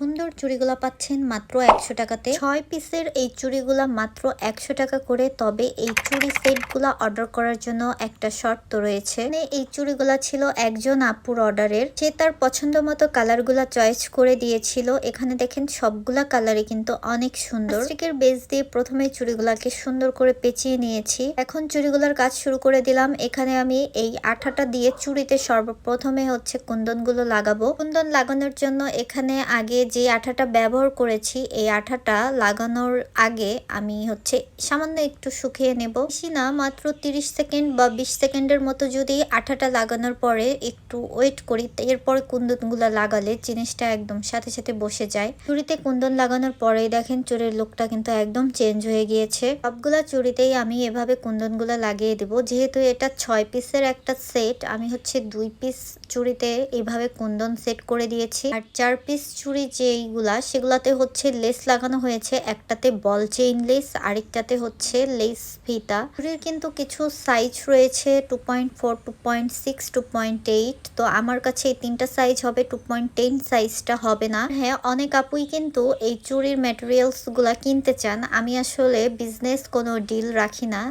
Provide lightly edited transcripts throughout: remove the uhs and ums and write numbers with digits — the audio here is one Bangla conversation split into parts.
সুন্দর চুড়িগুলা পাচ্ছেন মাত্র 100 টাকাতে। 6 পিসের এই চুড়িগুলা মাত্র 100 টাকা করে। তবে এই চুড়ি সেটগুলা অর্ডার করার জন্য একটা শর্ত রয়েছে। এই চুড়িগুলা ছিল একজন আপুর অর্ডারের, সে তার পছন্দ মতো কালারগুলা চয়েস করে দিয়েছিল। এখানে দেখেন সবগুলা কালারই কিন্তু অনেক সুন্দর। স্টিকের বেস দিয়ে প্রথমে চুড়িগুলাকে সুন্দর করে পেঁচিয়ে নিয়েছি। এখন চুড়িগুলার কাজ শুরু করে দিলাম। এখানে আমি এই আঠাটা দিয়ে চুড়িতে সর্বপ্রথমে হচ্ছে কুন্দনগুলো লাগাবো। কুন্দন লাগানোর জন্য এখানে আগে যে আঠাটা ব্যবহার করেছি, এই আঠাটা লাগানোর আগে আমি হচ্ছে সামান্য একটু শুকিয়ে নেব। বেশি না, মাত্র 30 সেকেন্ড বা 20 সেকেন্ডের মতো যদি আঠাটা লাগানোর পরে একটু ওয়েট করি, এরপর কুন্দনগুলো লাগালে জিনিসটা একদম সাথে সাথে বসে যায়। চুড়িতে কুন্দন লাগানোর পরেই দেখেন চুড়ির লুকটা কিন্তু একদম চেঞ্জ হয়ে গিয়েছে। সবগুলা চুড়িতেই আমি এভাবে কুন্দনগুলো লাগিয়ে দেব। যেহেতু এটা 6 পিসের একটা সেট, আমি হচ্ছে 2 পিস চুড়িতে এভাবে কুন্দন সেট করে দিয়েছি। আর 4 পিস চুড়ি যেইগুলা সেগুলাতে হচ্ছে লেস লাগানো হয়েছে। একটাতে বল চেইন লেস, আরেকটাতে হচ্ছে লেস ফিতা। চুড়ির কিন্তু কিছু সাইজ রয়েছে 2.4, 2.6, 2.8। তো আমার কাছে এই তিনটা সাইজ হবে, 2.10 সাইজটা হবে না। হ্যাঁ, অনেক আপুই কিন্তু এই চুড়ির ম্যাটেরিয়ালস গুলা কিনতে চান। আমি আসলে বিজনেস কোনো ডিল রাখি না।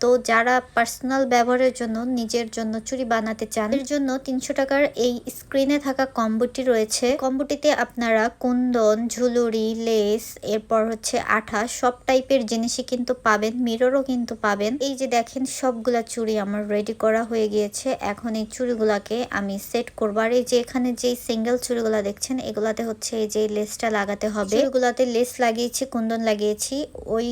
তো যারা পার্সোনাল ব্যবহারের জন্য নিজের জন্য চুড়ি বানাতে চান, এর জন্য 300 টাকার এই স্ক্রিনে থাকা কম্বোটি রয়েছে। কম্বোটিতে আপনারা কুন্দন, ঝুলুরি, লেস, এরপর হচ্ছে আঠা, সব টাইপের জিনিসই কিন্তু পাবেন। মিররও কিন্তু পাবেন। এই যে দেখেন সবগুলা চুড়ি আমার রেডি করা হয়ে গিয়েছে। এখন এই চুড়িগুলাকে আমি সেট করবো। আর এই যে এখানে যে সিঙ্গেল চুড়িগুলা দেখছেন, এগুলাতে হচ্ছে এই যে লেসটা লাগাতে হবে। চুড়িগুলাতে লেস লাগিয়েছি, কুন্দন লাগিয়েছি। ওই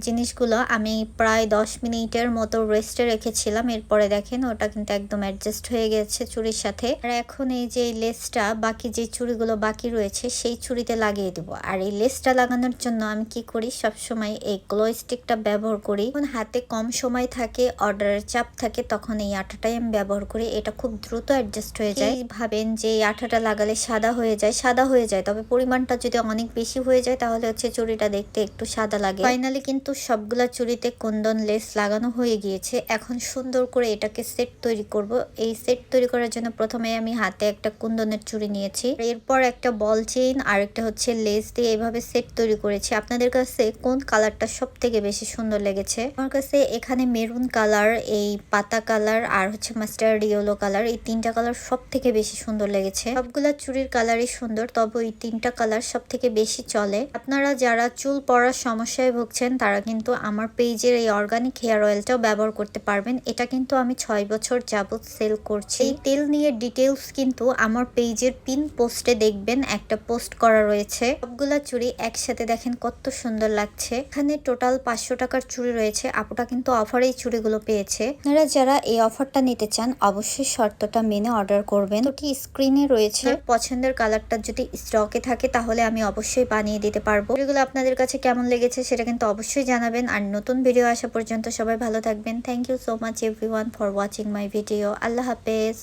জিনিসগুলো আমি প্রায় 10 মিনিটের মতো রেস্টে রেখেছিলাম। এরপরে দেখেন ওটা কিন্তু একদম অ্যাডজাস্ট হয়ে গেছে চুড়ির সাথে। আর এখন এই যে লেসটা বাকি যে চুড়িগুলো বাকি রয়েছে সেই চুড়িতে লাগিয়ে দেবো। আর এই লেসটা লাগানোর জন্য আমি কি করি, সবসময় এই গ্লো স্টিকটা ব্যবহার করি। যখন হাতে কম সময় থাকে, অর্ডারের চাপ থাকে, তখন এই আঠাটাই আমি ব্যবহার করি। এটা খুব দ্রুত অ্যাডজাস্ট হয়ে যায়। ভাবেন যে এই আঠাটা লাগালে সাদা হয়ে যায়, সাদা হয়ে যায়। তবে পরিমাণটা যদি অনেক বেশি হয়ে যায় তাহলে হচ্ছে চুড়িটা দেখতে একটু সাদা লাগে। ফাইনালি কিন্তু সবগুলা চুড়িতে কুন্দন লেস লাগানো হয়ে গিয়েছে। এখন সুন্দর করে এটাকে সেট তৈরি করব। এই সেট তৈরি করার জন্য প্রথমে আমি হাতে একটা কুন্দনের চুড়ি নিয়েছি, এরপর একটা বল চেইন আর একটা হচ্ছে লেস দিয়ে এইভাবে সেট তৈরি করেছি। আপনাদের কাছে কোন কালারটা সব থেকে বেশি সুন্দর লেগেছে? আমার কাছে এখানে মেরুন কালার, এই পাতা কালার আর হচ্ছে মাস্টার্ড ইয়েলো কালার, এই তিনটা কালার সব থেকে বেশি সুন্দর লেগেছে। সবগুলা চুড়ির কালারই সুন্দর, তবে এই তিনটা কালার সব থেকে বেশি চলে। আপনারা যারা চুল পড়ার সমস্যায় ভুগছেন তারা কিন্তু আমার পেজের এই অর্গানিক হেয়ার অয়েলটাও ব্যবহার করতে পারবেন। এটা কিন্তু আমি 6 বছর যাবত সেল করছি। এই তেল নিয়ে ডিটেলস কিন্তু আমার পেজের পিন পোস্টে দেখবেন, একটা পোস্ট করা রয়েছে। সবগুলা চুড়ি একসাথে দেখেন কত সুন্দর লাগছে। এখানে টোটাল 500 টাকার চুড়ি রয়েছে। আপুটা কিন্তু অফারে এই চুড়িগুলো পেয়েছে। আপনারা যারা এই অফারটা নিতে চান অবশ্যই শর্তটা মেনে অর্ডার করবেন। তো কি স্ক্রিনে রয়েছে, পছন্দের কালারটা যদি স্টকে থাকে তাহলে আমি অবশ্যই বানিয়ে দিতে পারবো। এগুলো আপনাদের কাছে কেমন লেগেছে সেটা কিন্তু অবশ্যই জানাবেন। আর নতুন ভিডিও আসা পর্যন্ত সবাই ভালো থাকবেন। Thank you so much everyone for watching my video. আল্লাহ হাফেজ।